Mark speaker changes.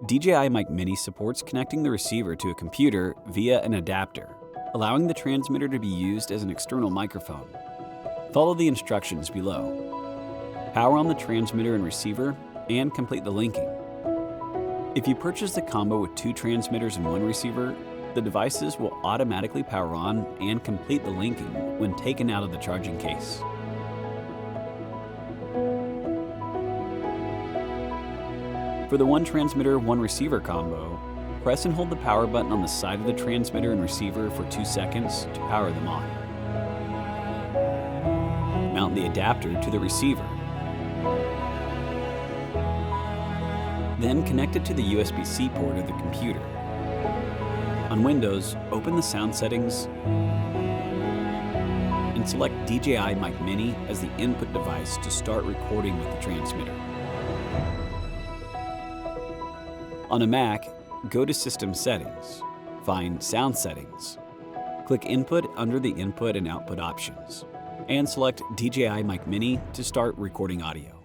Speaker 1: DJI Mic Mini supports connecting the receiver to a computer via an adapter, allowing the transmitter to be used as an external microphone. Follow the instructions below. Power on the transmitter and receiver, and complete the linking. If you purchase the combo with 2 transmitters and 1 receiver, the devices will automatically power on and complete the linking when taken out of the charging case. For the 1 transmitter, 1 receiver combo, press and hold the power button on the side of the transmitter and receiver for 2 seconds to power them on. Mount the adapter to the receiver. Then connect it to the USB-C port of the computer. On Windows, open the sound settings and select DJI Mic Mini as the input device to start recording with the transmitter. On a Mac, go to System Settings, find Sound Settings, click Input under the Input and Output options, and select DJI Mic Mini to start recording audio.